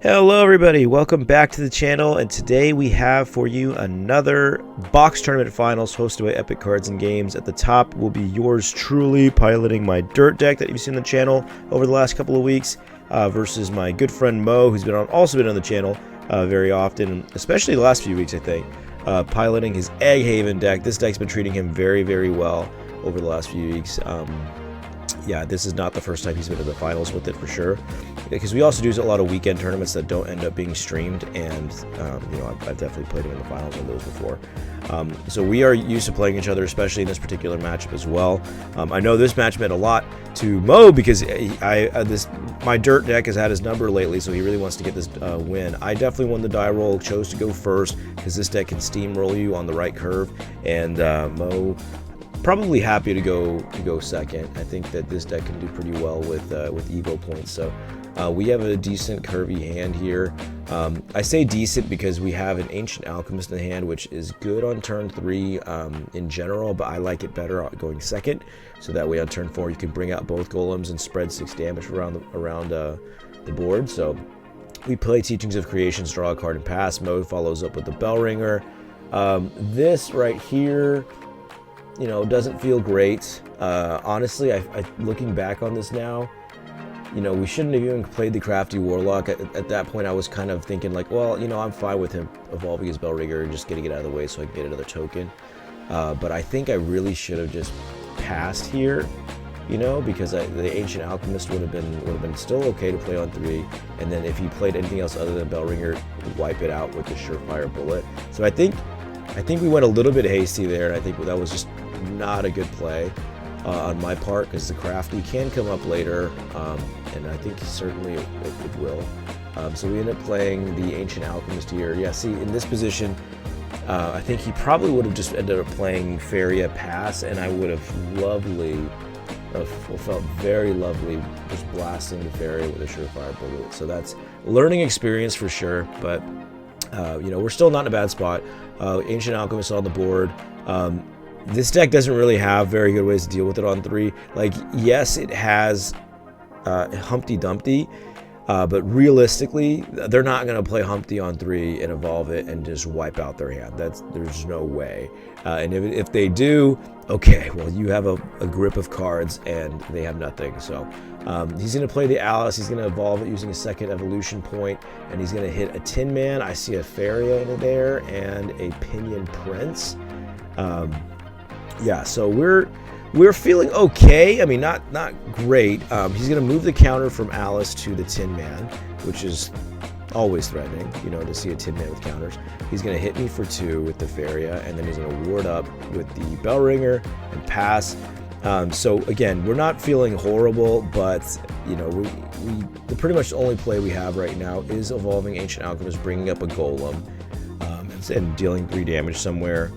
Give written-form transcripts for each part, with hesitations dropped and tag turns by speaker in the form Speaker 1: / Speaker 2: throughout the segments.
Speaker 1: Hello everybody, welcome back to the channel, and today we have for you another box tournament finals hosted by Epic Cards and Games. At the top will be yours truly piloting my dirt deck that you've seen on the channel over the last couple of weeks versus my good friend Mo, who's also been on the channel very often, especially the last few weeks I think, piloting his Egg Haven deck. This deck's been treating him very well over the last few weeks. Yeah, this is not the first time he's been in the finals with it for sure, because we also do a lot of weekend tournaments that don't end up being streamed, and you know, I've definitely played him in the finals on those before. So we are used to playing each other, especially in this particular matchup as well. I know this match meant a lot to Mo because my dirt deck has had his number lately, so he really wants to get this win. I definitely won the die roll, chose to go first because this deck can steamroll you on the right curve, and Mo probably happy to go second. I think that this deck can do pretty well with Evo points. So we have a decent curvy hand here. I say decent because we have an Ancient Alchemist in the hand, which is good on turn 3 in general, but I like it better going second. So that way on turn 4 you can bring out both golems and spread 6 damage around the board. So we play Teachings of Creations, draw a card, and pass. Mode follows up with the Bell Ringer. This right here, you know, doesn't feel great. Honestly, looking back on this now, you know, we shouldn't have even played the Crafty Warlock. At that point, I was kind of thinking like, well, you know, I'm fine with him evolving his Bellrigger and just getting it out of the way so I can get another token. But I think I really should have just passed here, you know, because the Ancient Alchemist would have been still okay to play on 3, and then if he played anything else other than Bellrigger, wipe it out with the Surefire Bullet. So I think we went a little bit hasty there, and I think that was just not a good play on my part, because the Crafty can come up later, and I think certainly it will. So we end up playing the Ancient Alchemist here. Yeah, see, in this position, I think he probably would have just ended up playing Faria Pass, and I would have felt very lovely just blasting the Faria with a Surefire Bullet. So that's a learning experience for sure, but you know, we're still not in a bad spot. Ancient Alchemist on the board. This deck doesn't really have very good ways to deal with it on 3. Like, yes, it has Humpty Dumpty, but realistically, they're not going to play Humpty on 3 and evolve it and just wipe out their hand. There's no way. And if they do, okay, well, you have a grip of cards and they have nothing. So he's going to play the Alice. He's going to evolve it using a second evolution point, and he's going to hit a Tin Man. I see a Faria in there and a Pinion Prince. Yeah, so we're feeling okay. I mean, not great. He's going to move the counter from Alice to the Tin Man, which is always threatening, you know, to see a Tin Man with counters. He's going to hit me for 2 with the Faria, and then he's going to ward up with the Bellrigger and pass. So again, we're not feeling horrible, but you know, the pretty much the only play we have right now is evolving Ancient Alchemist, bringing up a Golem, and dealing 3 damage somewhere.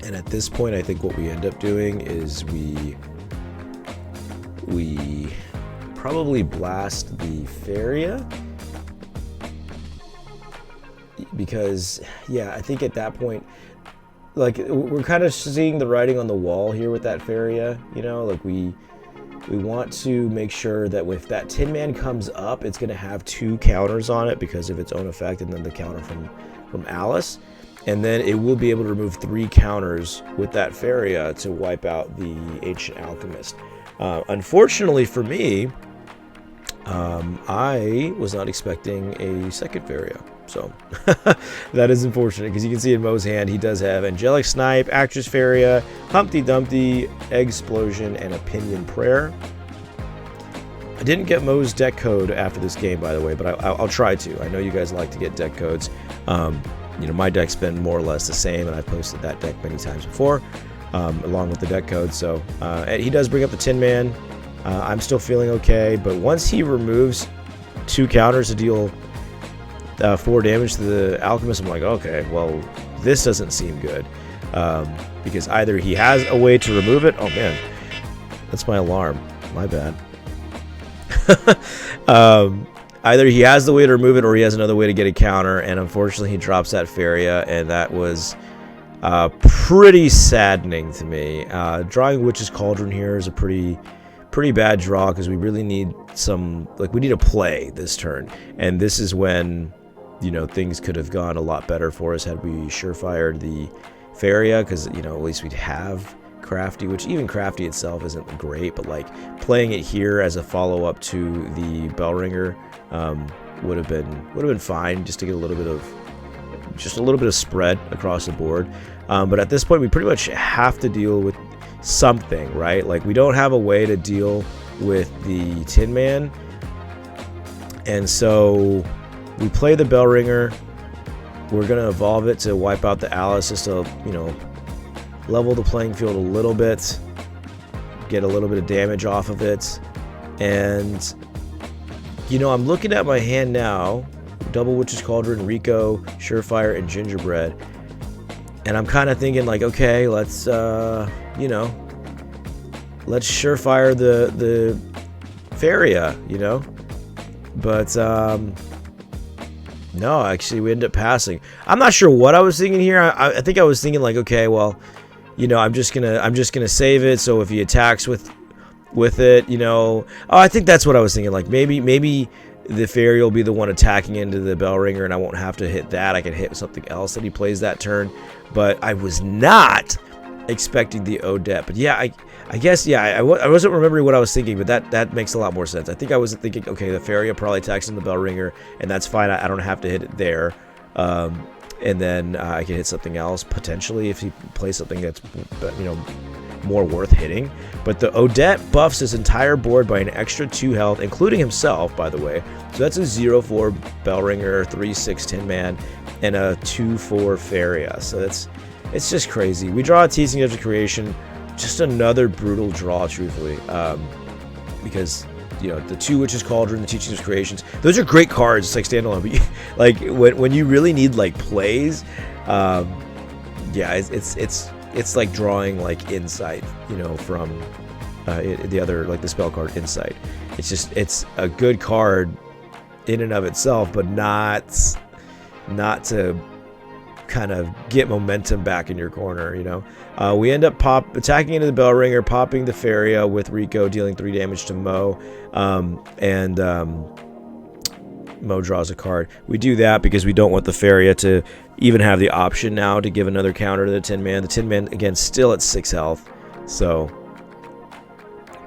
Speaker 1: And at this point, I think what we end up doing is we probably blast the Faria, because yeah, I think at that point, like, we're kind of seeing the writing on the wall here with that Faria. You know, like we want to make sure that if that Tin Man comes up, it's going to have 2 counters on it because of its own effect, and then the counter from Alice. And then it will be able to remove 3 counters with that Faria to wipe out the Ancient Alchemist. Unfortunately for me, I was not expecting a second Faria. So that is unfortunate, because you can see in Mo's hand he does have Angelic Snipe, Actress Faria, Humpty Dumpty, Explosion, and a Pinion Prayer. I didn't get Mo's deck code after this game, by the way, but I'll try to. I know you guys like to get deck codes. You know, my deck's been more or less the same, and I've posted that deck many times before, along with the deck code. So he does bring up the Tin Man. I'm still feeling okay, but once he removes 2 counters to deal 4 damage to the Alchemist, I'm like, okay, well, this doesn't seem good, because either he has a way to remove it. Oh man, that's my alarm. My bad. Either he has the way to remove it, or he has another way to get a counter, and unfortunately he drops that Faria, and that was pretty saddening to me. Drawing Witch's Cauldron here is a pretty pretty bad draw because we really need some, like, we need to play this turn. And this is when, you know, things could have gone a lot better for us had we surefired the Faria, because, you know, at least we'd have Crafty, which even Crafty itself isn't great, but like playing it here as a follow-up to the Bellringer would have been fine, just to get a little bit of spread across the board. But at this point, we pretty much have to deal with something, right? Like, we don't have a way to deal with the Tin Man, and so we play the Bellringer. We're gonna evolve it to wipe out the Alice, just to, you know, level the playing field a little bit, get a little bit of damage off of it. And, you know, I'm looking at my hand now, double Witch's Cauldron, Rico, Surefire, and Gingerbread, and I'm kind of thinking like, okay, let's you know, let's Surefire the Faria, you know. But no, actually we ended up passing. I'm not sure what I was thinking here. I think I was thinking like, okay, well, you know, I'm just gonna save it, so if he attacks with it, you know. Oh, I think that's what I was thinking. Like, maybe the Fairy will be the one attacking into the Bellringer, and I won't have to hit that. I can hit something else that he plays that turn. But I was not expecting the Odette. But yeah, I guess, yeah, I wasn't remembering what I was thinking, but that makes a lot more sense. I think I was thinking, okay, the Fairy probably attacks in the Bellringer, and that's fine. I don't have to hit it there. And then I can hit something else, potentially, if he plays something that's, you know, more worth hitting. But the Odette buffs his entire board by an extra 2 health, including himself, by the way. So that's a 0-4 Bellringer, 3-6 Tin Man, and a 2-4 Faria. So it's just crazy. We draw a Teasing Edge of Creation, just another brutal draw, truthfully, because, you know, the 2 Witch's Cauldron, the Teaching of Creations, those are great cards. It's like standalone, but like when you really need like plays, yeah, it's like drawing like Insight, you know, from the other, like the spell card Insight. It's a good card in and of itself, but not to kind of get momentum back in your corner, you know. We end up attacking into the Bellringer, popping the Faria with Rico, dealing 3 damage to Mo, and Mo draws a card. We do that because we don't want the Faria to even have the option now to give another counter to the Tin Man. The Tin Man, again, still at 6 health, so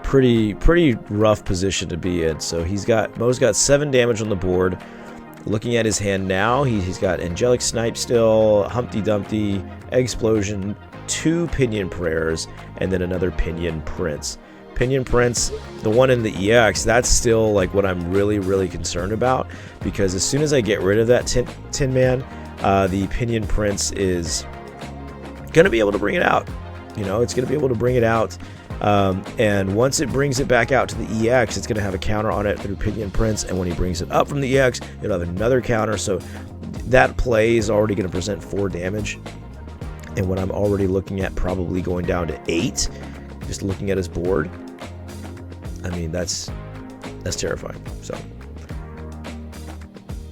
Speaker 1: pretty rough position to be in. So Mo's got 7 damage on the board. Looking at his hand now, he's got Angelic Snipe still, Humpty Dumpty, Explosion, 2 Pinion Prayers, and then another Pinion Prince. Pinion Prince, the one in the EX, that's still like what I'm really concerned about, because as soon as I get rid of that Tin Man, the Pinion Prince is gonna be able to bring it out. You know, it's gonna be able to bring it out. And once it brings it back out to the EX, it's going to have a counter on it through Pinion Prince, and when he brings it up from the EX, it'll have another counter. So that play is already going to present 4 damage, and when I'm already looking at probably going down to 8, just looking at his board, I mean, that's terrifying. So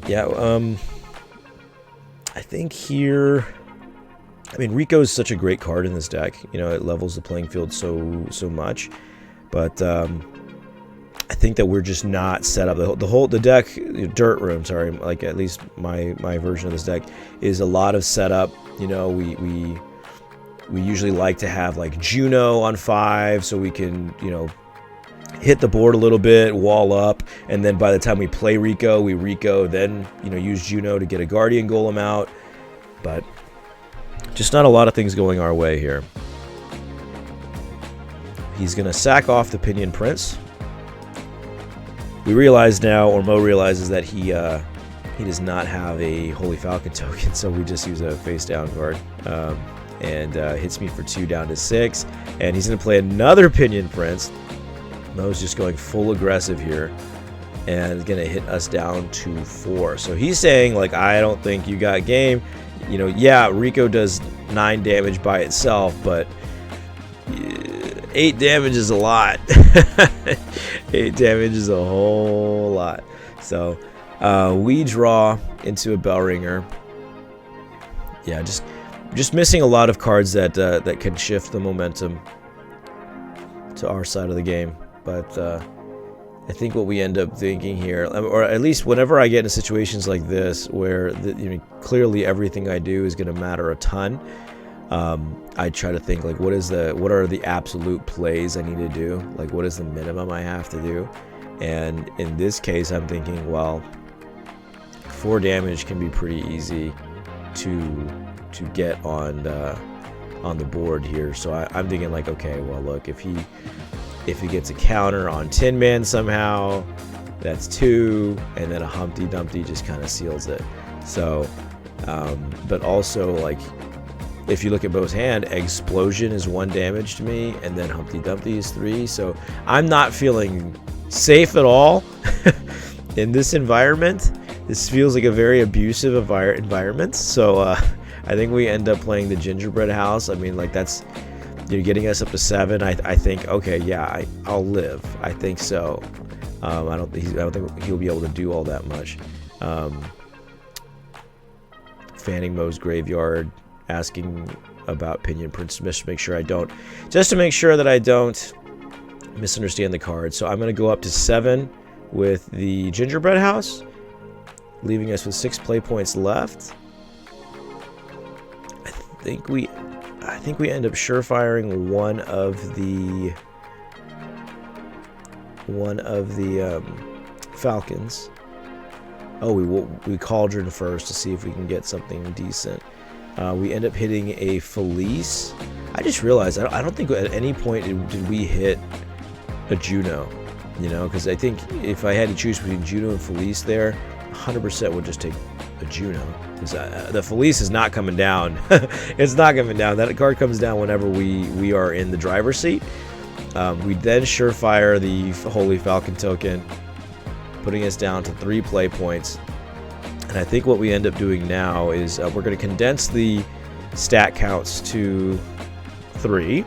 Speaker 1: yeah, I think here, I mean, Rico is such a great card in this deck. You know, it levels the playing field so much. But I think that we're just not set up. The deck, Dirt Room, sorry, like at least my version of this deck is a lot of setup. You know, we usually like to have like Juno on 5, so we can, you know, hit the board a little bit, wall up, and then by the time we play Rico, we Rico, then, you know, use Juno to get a Guardian Golem out. But just not a lot of things going our way here. He's going to sack off the Pinion Prince. We realize now, or Mo realizes, that he does not have a Holy Falcon token, so we just use a face down card. And hits me for 2 down to 6. And he's going to play another Pinion Prince. Mo's just going full aggressive here, and is going to hit us down to 4. So he's saying, like, I don't think you got game. You know, yeah, Rico does 9 damage by itself, but 8 damage is a lot. 8 damage is a whole lot. So we draw into a Bellringer. Yeah, just missing a lot of cards that can shift the momentum to our side of the game. But I think what we end up thinking here, or at least whenever I get into situations like this where clearly everything I do is going to matter a ton, I try to think like what are the absolute plays I need to do, like what is the minimum I have to do. And in this case I'm thinking, well, 4 damage can be pretty easy to get on the board here. So I'm thinking like, okay, well look, if he gets a counter on Tin Man somehow, that's 2, and then a Humpty Dumpty just kind of seals it. So but also, like, if you look at Mo's hand, Explosion is 1 damage to me, and then Humpty Dumpty is 3. So I'm not feeling safe at all in this environment. This feels like a very abusive environment. So I think we end up playing the Gingerbread House. I mean, like, that's, you're getting us up to 7. I think, okay, yeah, I'll live. I think so. I don't think he'll be able to do all that much. Fanning Mo's Graveyard, asking about Pinion Prince, just to make sure that I don't misunderstand the card. So I'm going to go up to 7 with the Gingerbread House, leaving us with 6 play points left. I think we end up surefiring one of the Falcons. Oh, we Cauldron first to see if we can get something decent. We end up hitting a Felice. I just realized I don't think at any point did we hit a Juno, because I think if I had to choose between Juno and Felice there, 100% would just take a Juno, because the Felice is not coming down. It's not coming down. That card comes down whenever we are in the driver's seat. We then surefire the Holy Falcon token, putting us down to 3 play points. And I think what we end up doing now is we're going to condense the stat counts to 3.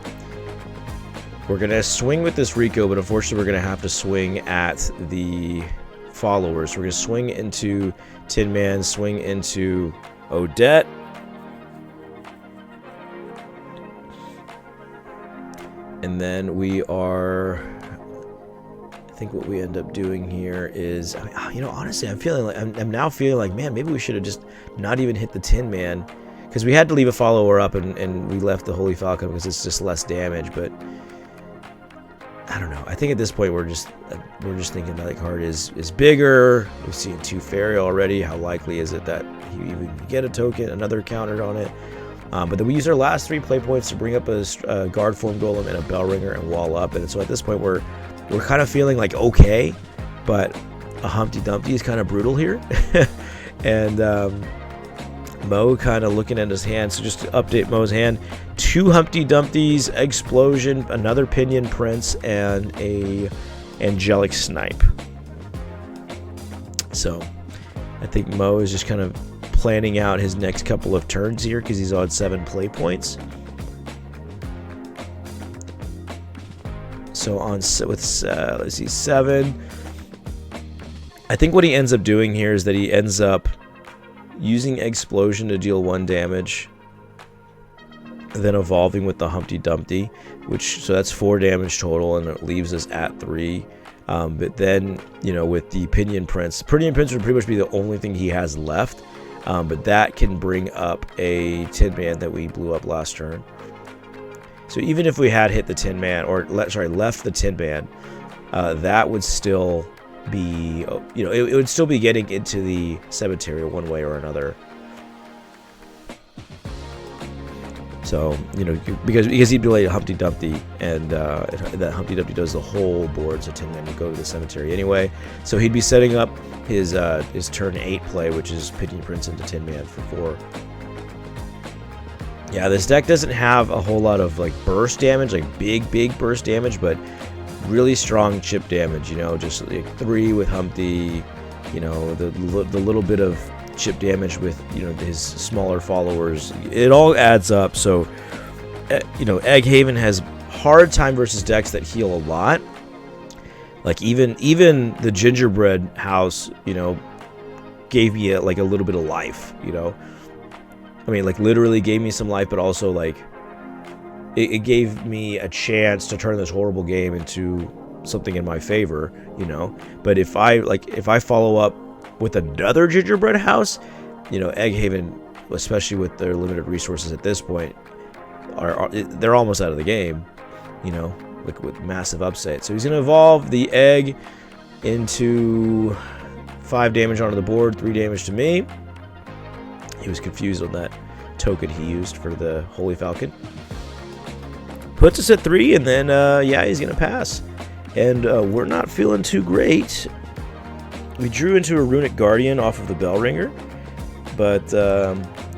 Speaker 1: We're going to swing with this Rico, but unfortunately we're going to have to swing at the followers. We're going to swing into Tin Man, swing into Odette. And then I think what we end up doing here is, honestly, I'm now feeling like, man, maybe we should have just not even hit the Tin Man, because we had to leave a follower up and we left the Holy Falcon because it's just less damage. But I don't know. I think at this point we're just thinking that card is bigger. We've seen 2 Fairy already. How likely is it that he even get a token, another counter on it? But then we use our last 3 play points to bring up a Guard Form Golem and a Bell Ringer and wall up. And so at this point we're kind of feeling like okay, but a Humpty Dumpty is kind of brutal here. And Mo kind of looking at his hand. So just to update Mo's hand, 2 Humpty Dumpties, Explosion, another Pinion Prince, and a Angelic Snipe. So I think Mo is just kind of planning out his next couple of turns here because he's on 7 play points. So let's see, 7. I think what he ends up doing here is that he ends up using Explosion to deal 1 damage, then evolving with the Humpty Dumpty, so that's 4 damage total, and it leaves us at 3. But then, with the Pinion Prince would pretty much be the only thing he has left. But that can bring up a Tin Man that we blew up last turn. So even if we had hit the Tin Man, left the Tin Man, that would still be, it would still be getting into the cemetery one way or another. So, because he'd be like Humpty Dumpty, and that Humpty Dumpty does the whole board, so Tin Man would go to the cemetery anyway. So he'd be setting up his turn 8 play, which is Pinion Prince into Tin Man for 4. Yeah, this deck doesn't have a whole lot of burst damage, big burst damage, but really strong chip damage. Just 3 with Humpty, the little bit of chip damage with his smaller followers. It all adds up. So Egghaven has hard time versus decks that heal a lot. Even the Gingerbread House, gave me a little bit of life. Literally gave me some life, but also it gave me a chance to turn this horrible game into something in my favor, you know. But if I follow up with another gingerbread house, you know, Egghaven, especially with their limited resources at this point, they're almost out of the game, you know, like with massive upside. So he's going to evolve the egg into 5 damage onto the board, 3 damage to me. He was confused on that token he used for the Holy Falcon. Puts us at 3, and then, yeah, he's going to pass. And we're not feeling too great. We drew into a Runic Guardian off of the Bell Ringer, but,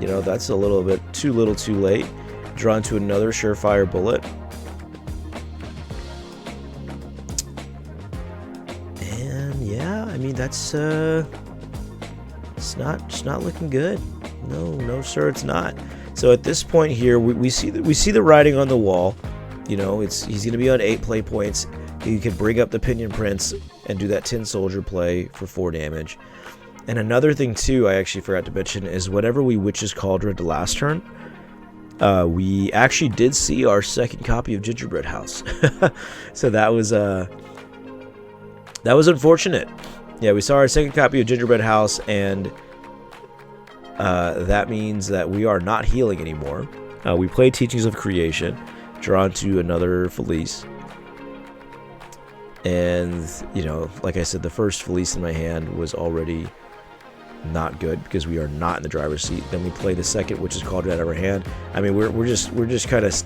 Speaker 1: you know, that's a little bit too little too late. Drawn to another Surefire Bullet. And, yeah, I mean, that's, it's not looking good. No, sir, it's not. So at this point here, we see the writing on the wall. You know, he's going to be on 8 play points. He can bring up the Pinion Prince and do that Tin Soldier play for 4 damage. And another thing too, I actually forgot to mention, is whenever we Witch's Cauldron to last turn, we actually did see our second copy of Gingerbread House. So that was unfortunate. Yeah, we saw our second copy of Gingerbread House, and that means that we are not healing anymore. We play Teachings of Creation, drawn to another Felice. And, you know, like I said, the first Felice in my hand was already not good because we are not in the driver's seat. Then we play the second, which is called out of our hand. I mean, we're just kind of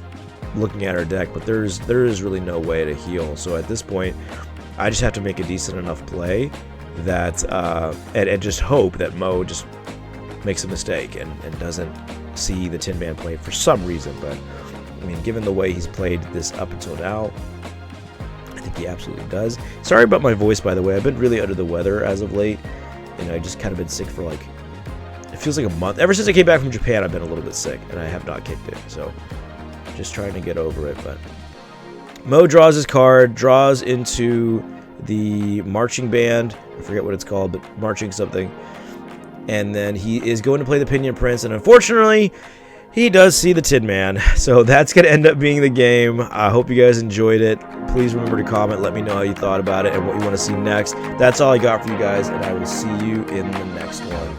Speaker 1: looking at our deck, but there is really no way to heal. So at this point, I just have to make a decent enough play that and just hope that Mo just makes a mistake and doesn't see the Tin Man play for some reason. But I mean, given the way he's played this up until now, I think he absolutely does. Sorry about my voice, by the way. I've been really under the weather as of late, and I just kind of been sick for like, it feels like a month. Ever since I came back from Japan, I've been a little bit sick, and I have not kicked it. So just trying to get over it. But Mo draws his card, draws into the marching band. I forget what it's called, but marching something. And then he is going to play the Pinion Prince, and unfortunately, he does see the Tin Man. So that's going to end up being the game. I hope you guys enjoyed it. Please remember to comment. Let me know how you thought about it and what you want to see next. That's all I got for you guys, and I will see you in the next one.